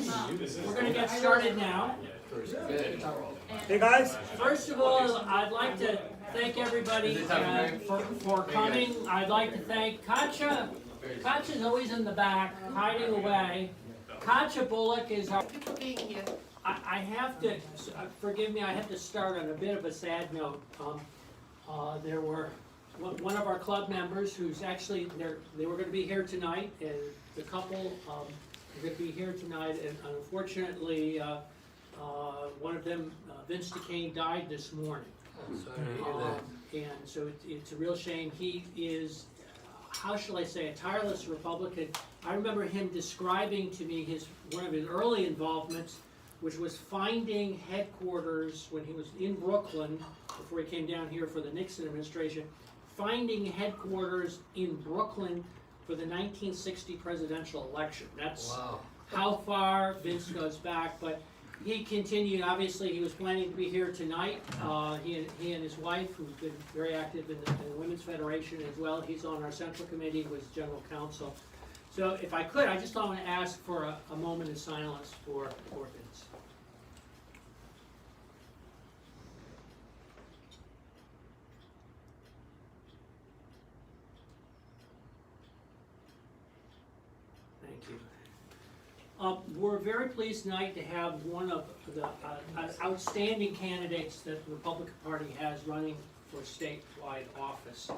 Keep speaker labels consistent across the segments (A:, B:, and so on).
A: friends, we're going to get started now.
B: Hey guys.
A: First of all, I'd like to thank everybody for coming. I'd like to thank Katja. Katja's always in the back, hiding away. Katja Bullock is our... I have to, forgive me, I have to start on a bit of a sad note. There were one of our club members who's actually, they were going to be here tonight, and the couple were going to be here tonight, and unfortunately, one of them, Vince DeCane, died this morning. And so it's a real shame. He is, how shall I say, a tireless Republican. I remember him describing to me one of his early involvements, which was finding headquarters when he was in Brooklyn, before he came down here for the Nixon administration, finding headquarters in Brooklyn for the 1960 presidential election. That's how far Vince goes back, but he continued. Obviously, he was planning to be here tonight. He and his wife, who's been very active in the Women's Federation as well. He's on our central committee, was general counsel. So if I could, I just want to ask for a moment of silence for Vince. Thank you. We're very pleased tonight to have one of the outstanding candidates that the Republican Party has running for statewide office.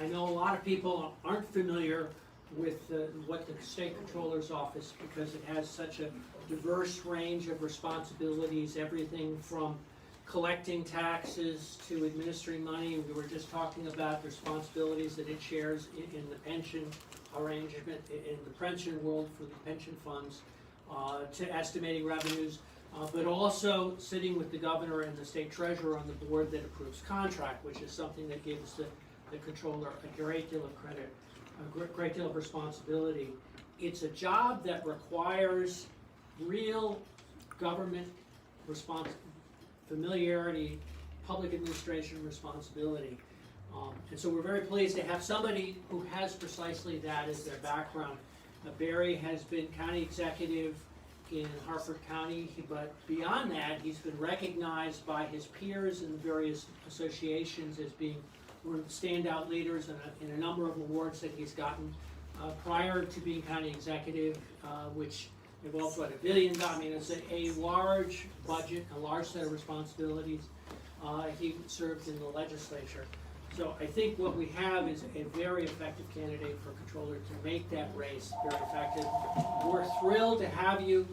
A: I know a lot of people aren't familiar with what the State Comptroller's office, because it has such a diverse range of responsibilities, everything from collecting taxes to administering money. We were just talking about the responsibilities that it shares in the pension arrangement, in the pension world for the pension funds, to estimating revenues, but also sitting with the governor and the state treasurer on the board that approves contract, which is something that gives the controller a great deal of credit, a great deal of responsibility. It's a job that requires real government familiarity, public administration responsibility. And so we're very pleased to have somebody who has precisely that as their background. Barry has been county executive in Harford County, but beyond that, he's been recognized by his peers in various associations as being one of the standout leaders in a number of awards that he's gotten prior to being county executive, which involved what, $1 billion. I mean, it's a large budget, a large set of responsibilities. He served in the legislature. So I think what we have is a very effective candidate for controller to make that race very effective. We're thrilled to have you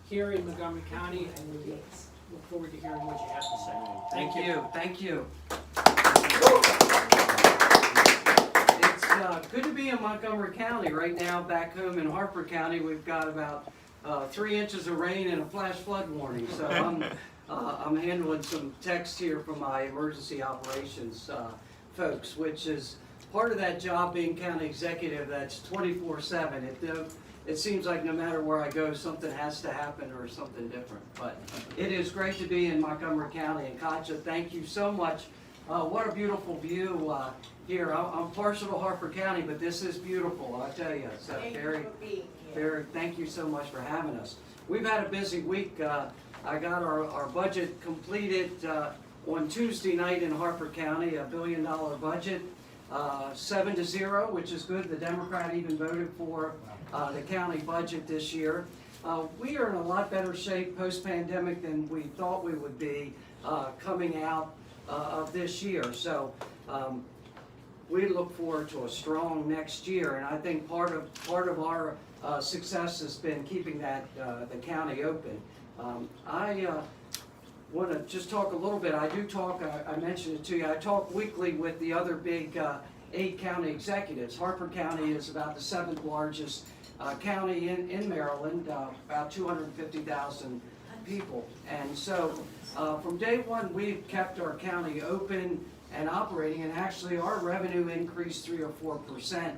A: here in Montgomery County, and we look forward to hearing what you have to say.
C: Thank you. Thank you. It's good to be in Montgomery County. Right now, back home in Harford County, we've got about 3 inches of rain and a flash flood warning. So I'm handling some text here from my emergency operations folks, which is part of that job being county executive. That's 24/7. It seems like no matter where I go, something has to happen or something different. But it is great to be in Montgomery County. And Katja, thank you so much. What a beautiful view here. I'm partial to Harford County, but this is beautiful, I tell you. So Barry, thank you so much for having us. We've had a busy week. I got our budget completed on Tuesday night in Harford County, $1 billion budget, 7-0, which is good. The Democrat even voted for the county budget this year. We are in a lot better shape post-pandemic than we thought we would be coming out of this year. So we look forward to a strong next year, and I think part of our success has been keeping that the county open. I want to just talk a little bit. I do talk, I mentioned it to you, I talk weekly with the other big 8 county executives. Harford County is about the 7th largest county in Maryland, about 250,000 people. And so from day one, we've kept our county open and operating, and actually our revenue increased 3 or 4%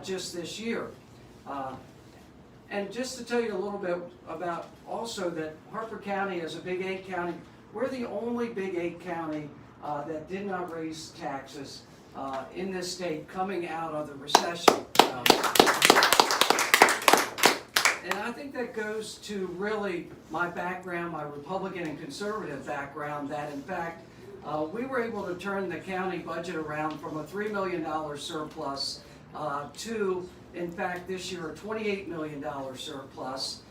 C: just this year. And just to tell you a little bit about also that Harford County is a big 8 county. We're the only big 8 county that did not raise taxes in this state coming out of the recession. And I think that goes to really my background, my Republican and conservative background, that in fact, we were able to turn the county budget around from a $3 million surplus to, in fact, this year a $28 million surplus.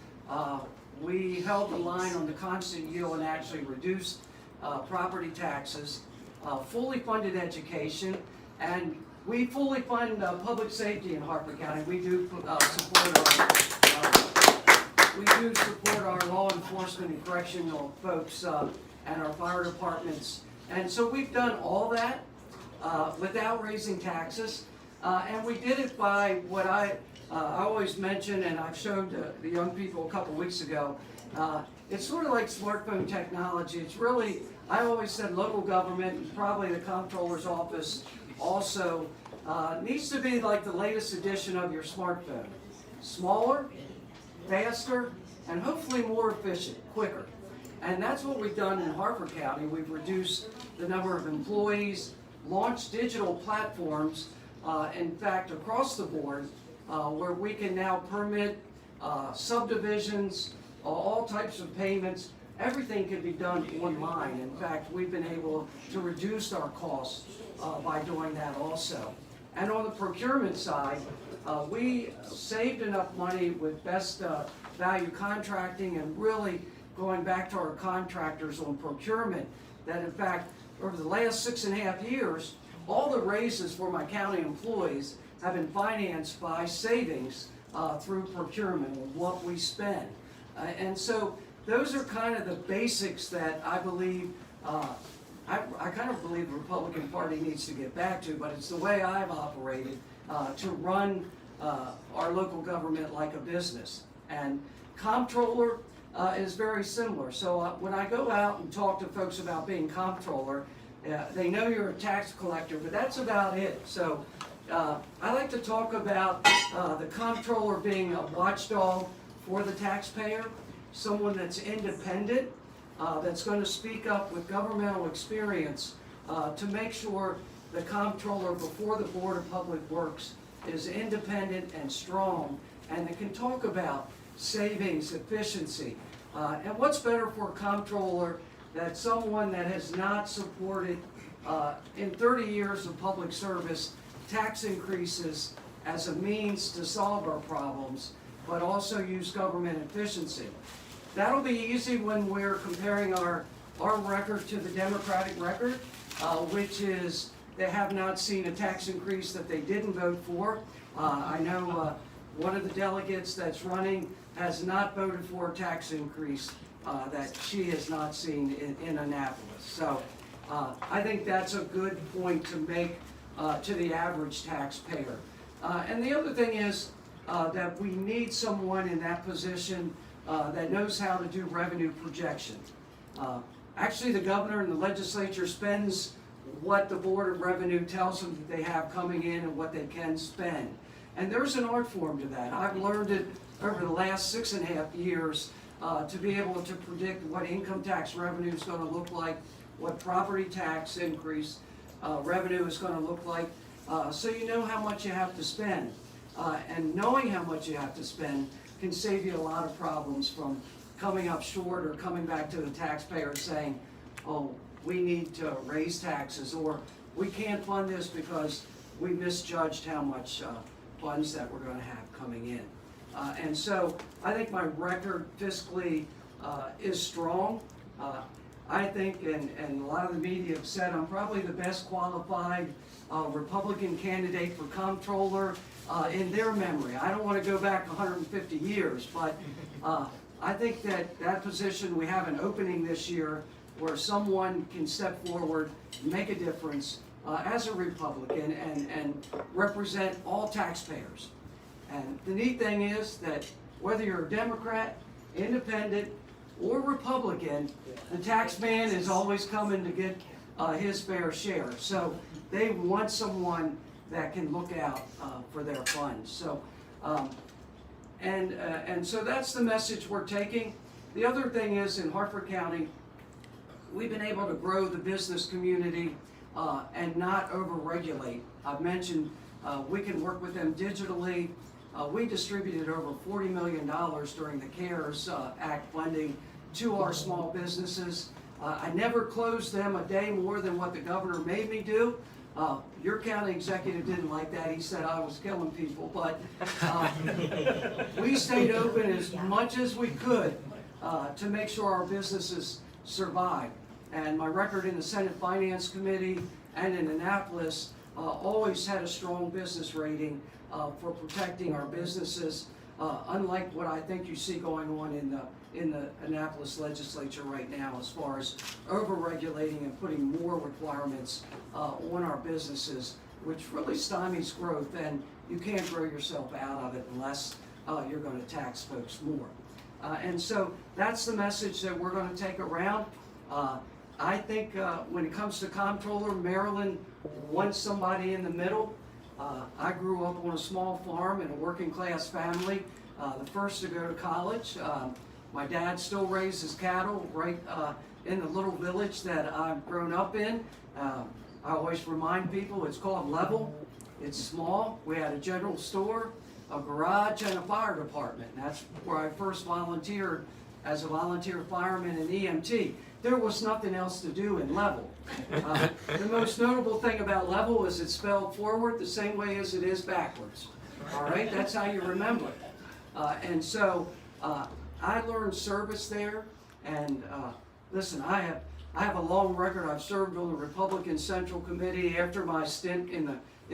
C: We held the line on the constant yield and actually reduced property taxes, fully funded education, and we fully fund public safety in Harper County. We do support our law enforcement and correctional folks and our fire departments. And so we've done all that without raising taxes. And we did it by what I always mention, and I've showed the young people a couple weeks ago. It's sort of like smartphone technology. It's really, I always said local government, and probably the Comptroller's office also, needs to be like the latest edition of your smartphone. Smaller, faster, and hopefully more efficient, quicker. And that's what we've done in Harper County. We've reduced the number of employees, launched digital platforms, in fact, across the board, where we can now permit subdivisions, all types of payments. Everything can be done online. In fact, we've been able to reduce our costs by doing that also. And on the procurement side, we saved enough money with best value contracting and really going back to our contractors on procurement that in fact over the last 6.5 years, all the raises for my county employees have been financed by savings through procurement and what we spend. And so those are kind of the basics that I believe, I kind of believe the Republican Party needs to get back to, but it's the way I've operated to run our local government like a business. And Comptroller is very similar. So when I go out and talk to folks about being Comptroller, they know you're a tax collector, but that's about it. So I like to talk about the Comptroller being a watchdog for the taxpayer, someone that's independent, that's going to speak up with governmental experience to make sure the Comptroller before the Board of Public Works is independent and strong, and it can talk about savings, efficiency. And what's better for a Comptroller than someone that has not supported in 30 years of public service tax increases as a means to solve our problems, but also use government efficiency. That'll be easy when we're comparing our record to the Democratic record, which is they have not seen a tax increase that they didn't vote for. I know one of the delegates that's running has not voted for a tax increase that she has not seen in Annapolis. So I think that's a good point to make to the average taxpayer. And the other thing is that we need someone in that position that knows how to do revenue projection. Actually, the governor and the legislature spends what the Board of Revenue tells them that they have coming in and what they can spend. And there's an art form to that. I've learned it over the last 6.5 years to be able to predict what income tax revenue is going to look like, what property tax increase revenue is going to look like, so you know how much you have to spend. And knowing how much you have to spend can save you a lot of problems from coming up short or coming back to the taxpayer saying, oh, we need to raise taxes, or we can't fund this because we misjudged how much funds that we're going to have coming in. And so I think my record fiscally is strong. I think, and a lot of the media have said, I'm probably the best qualified Republican candidate for Comptroller in their memory. I don't want to go back 150 years, but I think that position, we have an opening this year where someone can step forward, make a difference as a Republican and represent all taxpayers. And the neat thing is that whether you're a Democrat, independent, or Republican, the tax man is always coming to get his fair share. So they want someone that can look out for their funds. So, and so that's the message we're taking. The other thing is in Harford County, we've been able to grow the business community and not over-regulate. I've mentioned we can work with them digitally. we distributed over $40 million during the CARES Act funding to our small businesses. I never closed them a day more than what the governor made me do. Your county executive didn't like that. He said I was killing people, but we stayed open as much as we could to make sure our businesses survived. And my record in the Senate Finance Committee and in Annapolis always had a strong business rating for protecting our businesses, unlike what I think you see going on in the Annapolis legislature right now as far as over-regulating and putting more requirements on our businesses, which really stymies growth, and you can't grow yourself out of it unless you're going to tax folks more. And so that's the message that we're going to take around. I think when it comes to Comptroller, Maryland wants somebody in the middle. I grew up on a small farm in a working class family, the first to go to college. My dad still raises cattle right in the little village that I've grown up in. I always remind people it's called Level. It's small. We had a general store, a garage, and a fire department. That's where I first volunteered as a volunteer fireman and EMT. There was nothing else to do in Level. The most notable thing about Level is it's spelled forward the same way as it is backwards. All right, that's how you remember it. And so I learned service there, and listen, I have a long record. I've served on the Republican Central Committee after my stint in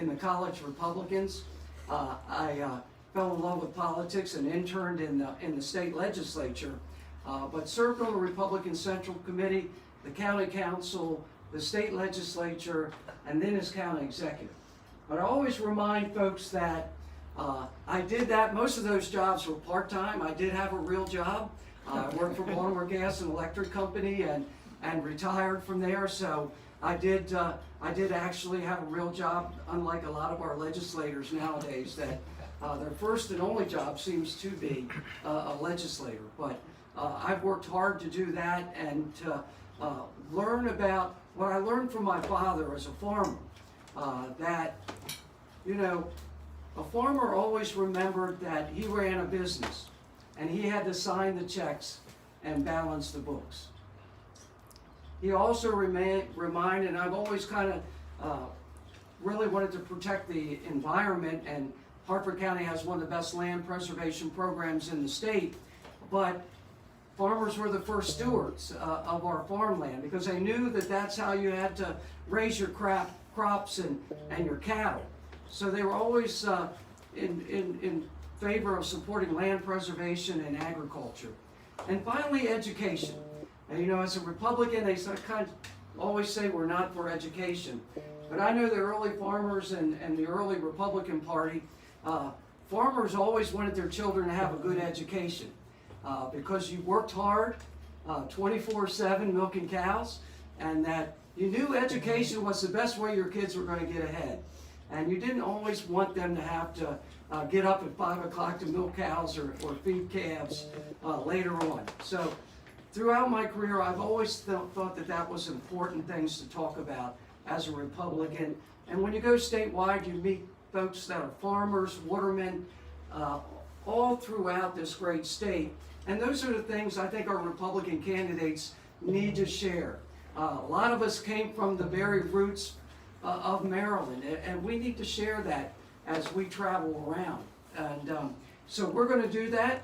C: the college Republicans. I fell in love with politics and interned in the state legislature, but served on the Republican Central Committee, the county council, the state legislature, and then as county executive. But I always remind folks that I did that. Most of those jobs were part-time. I did have a real job. I worked for Baltimore Gas and Electric Company and retired from there. So I did actually have a real job, unlike a lot of our legislators nowadays that their first and only job seems to be a legislator. But I've worked hard to do that and to learn about what I learned from my father as a farmer, that, you know, a farmer always remembered that he ran a business and he had to sign the checks and balance the books. He also reminded, and I've always kind of really wanted to protect the environment, and Hartford County has one of the best land preservation programs in the state, but farmers were the first stewards of our farmland because they knew that that's how you had to raise your crops and your cattle. So they were always in favor of supporting land preservation and agriculture. And finally, education. And you know, as a Republican, they kind of always say we're not for education. But I know the early farmers and the early Republican Party, farmers always wanted their children to have a good education because you worked hard 24/7 milking cows, and that you knew education was the best way your kids were going to get ahead. And you didn't always want them to have to get up at 5 o'clock to milk cows or feed calves later on. So throughout my career, I've always thought that that was important things to talk about as a Republican. And when you go statewide, you meet folks that are farmers, watermen, all throughout this great state. And those are the things I think our Republican candidates need to share. A lot of us came from the very roots of Maryland, and we need to share that as we travel around. And so we're going to do that.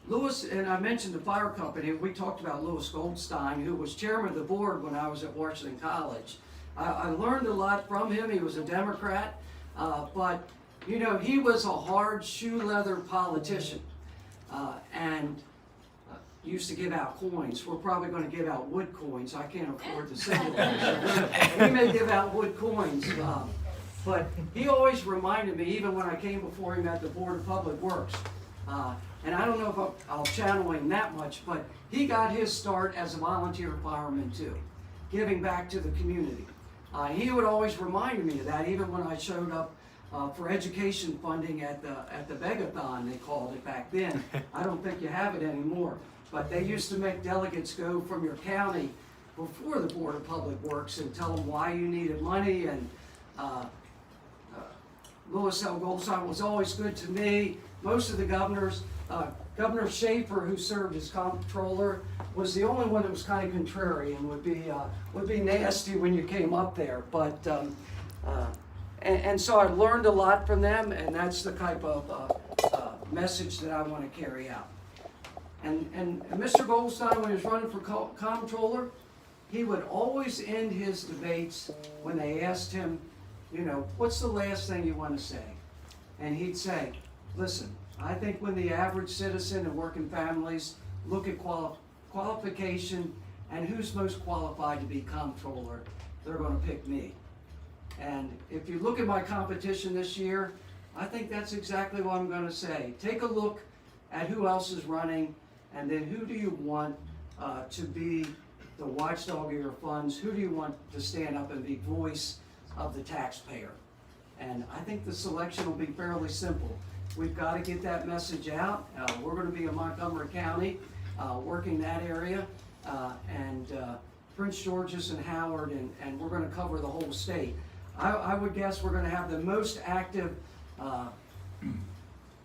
C: Lewis, and I mentioned the fire company, we talked about Lewis Goldstein, who was chairman of the board when I was at Washington College. I learned a lot from him. He was a Democrat, but you know, he was a hard shoe leather politician, and used to give out coins. We're probably going to give out wood coins. I can't afford the silver ones. So we may give out wood coins. But he always reminded me, even when I came before him at the Board of Public Works, and I don't know if I'll channel him that much, but he got his start as a volunteer fireman too, giving back to the community. He would always remind me of that, even when I showed up for education funding at the Begathon, they called it back then. I don't think you have it anymore. But they used to make delegates go from your county before the Board of Public Works and tell them why you needed money. And Louis L. Goldstein was always good to me. Most of the governors, Governor Schaefer, who served as comptroller, was the only one that was kind of contrary and would be nasty when you came up there. But and so I learned a lot from them, and that's the type of message that I want to carry out. And Mr. Goldstein, when he was running for comptroller, he would always end his debates when they asked him, you know, what's the last thing you want to say? And he'd say, listen, I think when the average citizen and working families look at qualification and who's most qualified to be comptroller, they're going to pick me. And if you look at my competition this year, I think that's exactly what I'm going to say. Take a look at who else is running, and then who do you want to be the watchdog of your funds? Who do you want to stand up and be voice of the taxpayer? And I think the selection will be fairly simple. We've got to get that message out. We're going to be in Montgomery County, working that area, and Prince George's and Howard, and we're going to cover the whole state. I would guess we're going to have the most active,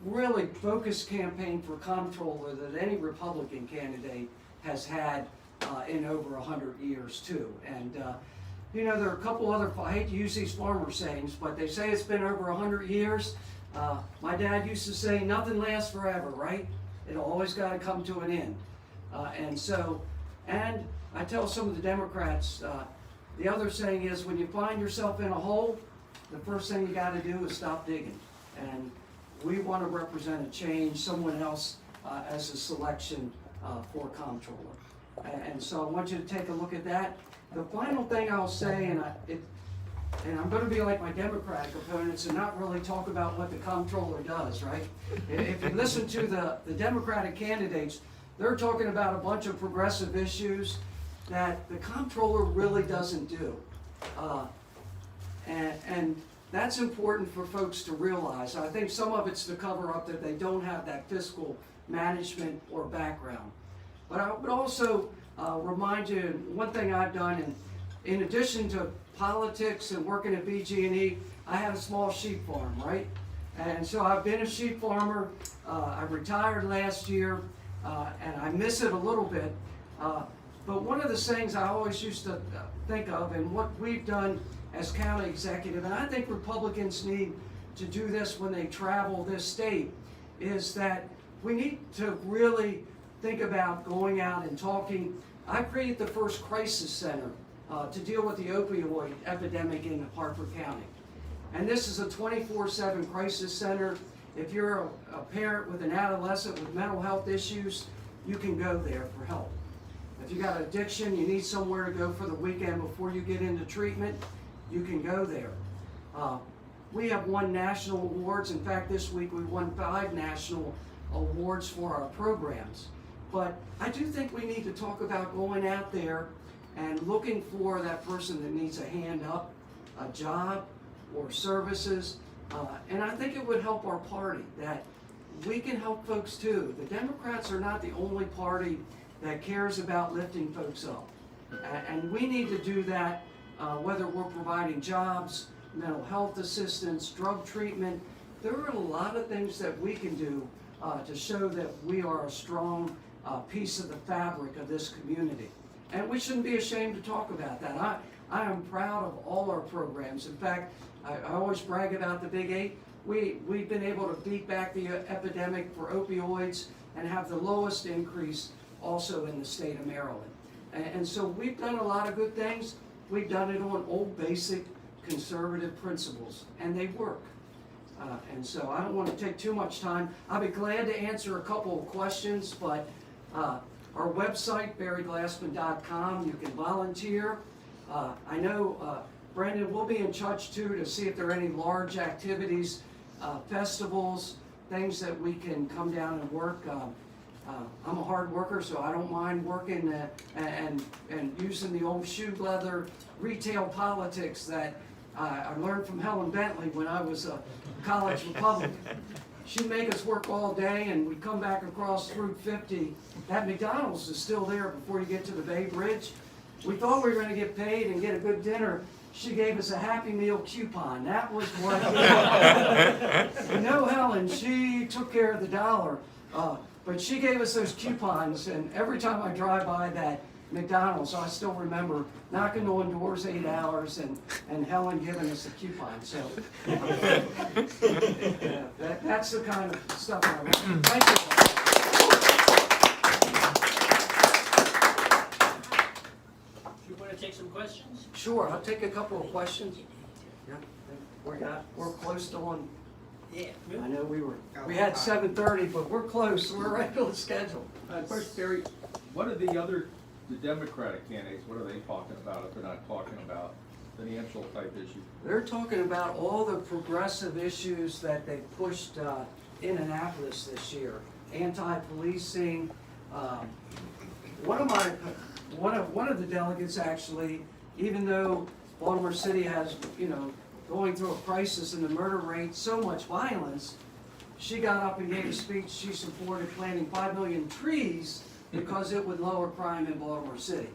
C: really focused campaign for comptroller that any Republican candidate has had in over 100 years too. And you know, there are a couple other, I hate to use these farmer sayings, but they say it's been over 100 years. My dad used to say, nothing lasts forever, right? It'll always got to come to an end. And I tell some of the Democrats, the other saying is, when you find yourself in a hole, the first thing you got to do is stop digging. And we want to represent a change, someone else as a selection for comptroller. And so I want you to take a look at that. The final thing I'll say, and I'm going to be like my Democratic opponents and not really talk about what the comptroller does, right? If you listen to the Democratic candidates, they're talking about a bunch of progressive issues that the comptroller really doesn't do. And that's important for folks to realize. I think some of it's to cover up that they don't have that fiscal management or background. But I would also remind you, one thing I've done, and in addition to politics and working at BG&E, I had a small sheep farm, right? And so I've been a sheep farmer. I retired last year, and I miss it a little bit. But one of the things I always used to think of, and what we've done as county executive, and I think Republicans need to do this when they travel this state, is that we need to really think about going out and talking. I created the first crisis center to deal with the opioid epidemic in Hartford County. And this is a 24/7 crisis center. If you're a parent with an adolescent with mental health issues, you can go there for help. If you got addiction, you need somewhere to go for the weekend before you get into treatment, you can go there. We have won national awards. In fact, this week we won 5 national awards for our programs. But I do think we need to talk about going out there and looking for that person that needs a hand up, a job, or services. And I think it would help our party that we can help folks too. The Democrats are not the only party that cares about lifting folks up. And we need to do that, whether we're providing jobs, mental health assistance, drug treatment. There are a lot of things that we can do to show that we are a strong piece of the fabric of this community. And we shouldn't be ashamed to talk about that. I am proud of all our programs. In fact, I always brag about the Big 8. We've been able to beat back the epidemic for opioids and have the lowest increase also in the state of Maryland. And so we've done a lot of good things. We've done it on old basic conservative principles, and they work. And so I don't want to take too much time. I'll be glad to answer a couple of questions, but our website, barryglassman.com, you can volunteer. I know Brandon will be in touch too to see if there are any large activities, festivals, things that we can come down and work. I'm a hard worker, so I don't mind working and using the old shoe leather retail politics that I learned from Helen Bentley when I was a college Republican. She'd make us work all day, and we'd come back across Route 50. That McDonald's is still there before you get to the Bay Bridge. We thought we were going to get paid and get a good dinner, she gave us a Happy Meal coupon. That was what. You know, Helen, she took care of the dollar, but she gave us those coupons, and every time I drive by that McDonald's, I still remember knocking on doors 8 hours and Helen giving us a coupon. So yeah, that's the kind of stuff I want. Thank you.
A: You want to take some questions?
C: Sure, I'll take a couple of questions. Yeah, we're close to on.
A: Yeah.
C: I know we had 7:30, but we're close. We're right on schedule.
D: First, Gary, what are the Democratic candidates, what are they talking about if they're not talking about financial type issues?
C: They're talking about all the progressive issues that they pushed in Annapolis this year. Anti-policing. One of the delegates actually, even though Baltimore City has, going through a crisis in the murder rate, so much violence, she got up and gave a speech. She supported planting 5 million trees because it would lower crime in Baltimore City.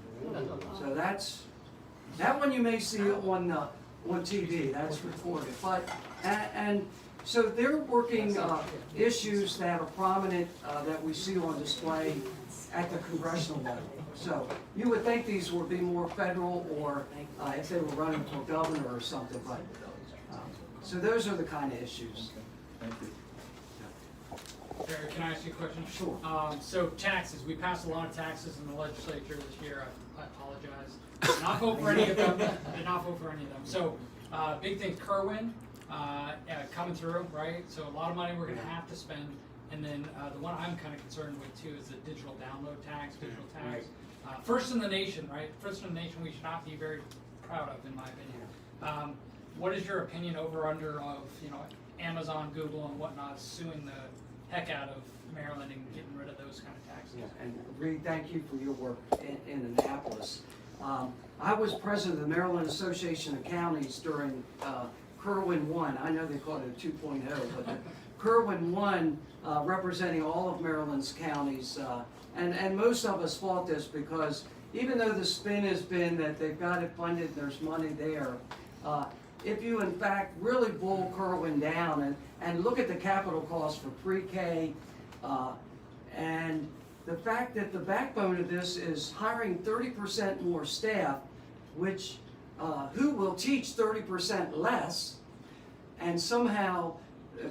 C: So that one you may see on TV. That's reported. But and so they're working issues that are prominent that we see on display at the congressional level. So you would think these would be more federal, or if they were running for governor or something. But so those are the kind of issues.
D: Thank you.
E: Barry, can I ask you a question?
C: Sure.
E: So taxes, we passed a lot of taxes in the legislature this year. I apologize. Did not vote for any of them. Did not vote for any of them. So big thing, Kerwin coming through, right? So a lot of money we're going to have to spend. And then the one I'm kind of concerned with too is the digital download tax, digital tax. First in the nation, right? First in the nation we should not be very proud of, in my opinion. What is your opinion over under of, Amazon, Google, and whatnot suing the heck out of Maryland and getting rid of those kind of taxes?
C: Yeah, and Reed, thank you for your work in Annapolis. I was president of the Maryland Association of Counties during Kerwin 1. I know they call it a 2.0, but the Kerwin 1 representing all of Maryland's counties. And most of us fought this because even though the spin has been that they've got it funded, there's money there, if you in fact really boil Kerwin down and look at the capital cost for pre-K, and the fact that the backbone of this is hiring 30% more staff, which who will teach 30% less, and somehow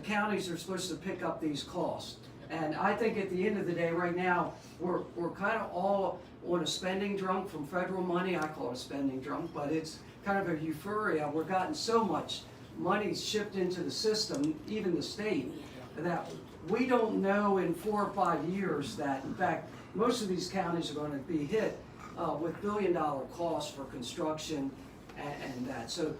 C: counties are supposed to pick up these costs. And I think at the end of the day, right now, we're kind of all on a spending drunk from federal money. I call it a spending drunk, but it's kind of a euphoria. We're gotten so much money shipped into the system, even the state, that we don't know in 4 or 5 years that, in fact, most of these counties are going to be hit with billion-dollar costs for construction and that. So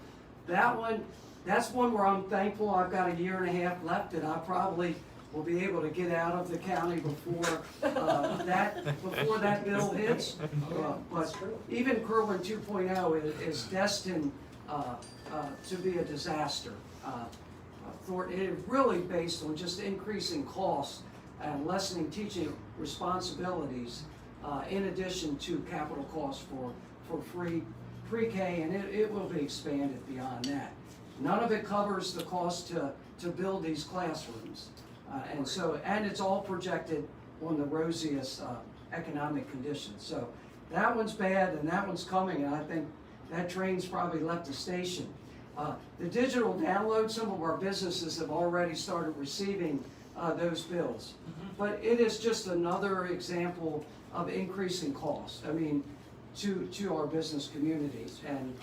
C: that's one where I'm thankful I've got a year and a half left, and I probably will be able to get out of the county before that bill hits. But even Kerwin 2.0 is destined to be a disaster. It is really based on just increasing costs and lessening teaching responsibilities, in addition to capital costs for free pre-K, and it will be expanded beyond that. None of it covers the cost to build these classrooms. And it's all projected on the rosiest economic conditions. So that one's bad and that one's coming, and I think that train's probably left the station. The digital download, some of our businesses have already started receiving those bills. But it is just another example of increasing costs, to our business communities. And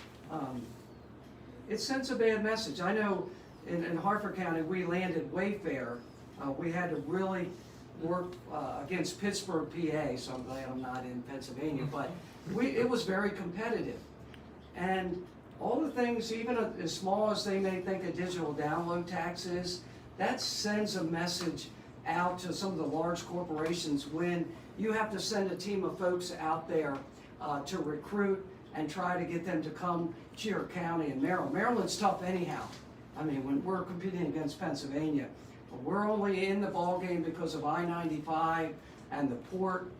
C: it sends a bad message. I know in Harford County, we landed Wayfair. We had to really work against Pittsburgh, PA, so I'm glad I'm not in Pennsylvania, but it was very competitive. And all the things, even as small as they may think a digital download tax is, that sends a message out to some of the large corporations when you have to send a team of folks out there to recruit and try to get them to come to your county in Maryland. Maryland's tough anyhow. When we're competing against Pennsylvania, we're only in the ballgame because of I-95 and the port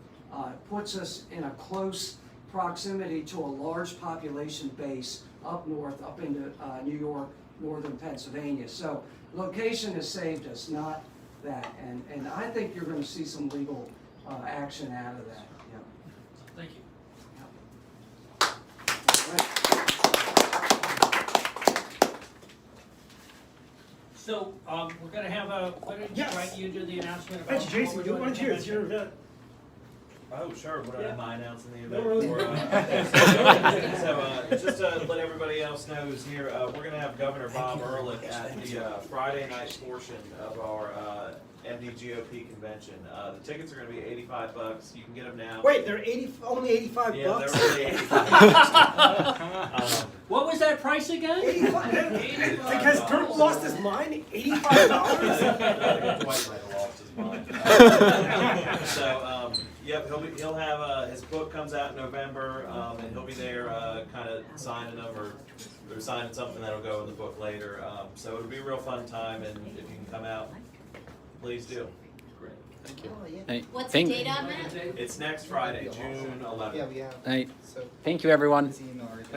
C: puts us in a close proximity to a large population base up north, up into New York, northern Pennsylvania. So location has saved us, not that. And I think you're going to see some legal action out of that. Yeah.
E: Thank you.
A: So, we're gonna have why don't you,
B: Yes.
A: Frank, you do the announcement about.
B: Thank you, Jason.
A: what
B: You
A: we're
B: want to
A: doing
B: hear?
A: at
B: It's
A: the
B: your
A: convention.
B: event.
F: Oh, sure. What
B: Yeah.
F: am I announcing the
B: No,
F: event?
B: no.
F: So, just to let everybody else know who's here, we're going to have Governor Bob Ehrlich at the Friday night portion of our MDGOP convention. The tickets are going to be $85. You can get them now.
B: Wait, they're only 85
F: Yeah,
B: bucks.
F: they're only $85.
A: What was that price again?
B: 85. Because Kurt lost his mind. $85.
F: Dwight might have lost his mind. So, yep, he'll have his book comes out in November, and he'll be there, kind of signing them or signing something that'll go in the book later. So it'll be a real fun time, and if you can come out, please do.
G: What's the date on that?
F: It's next Friday, June 11th.
H: Yeah, we have.
I: Hey,
H: So,
I: thank you, everyone.
H: this email already.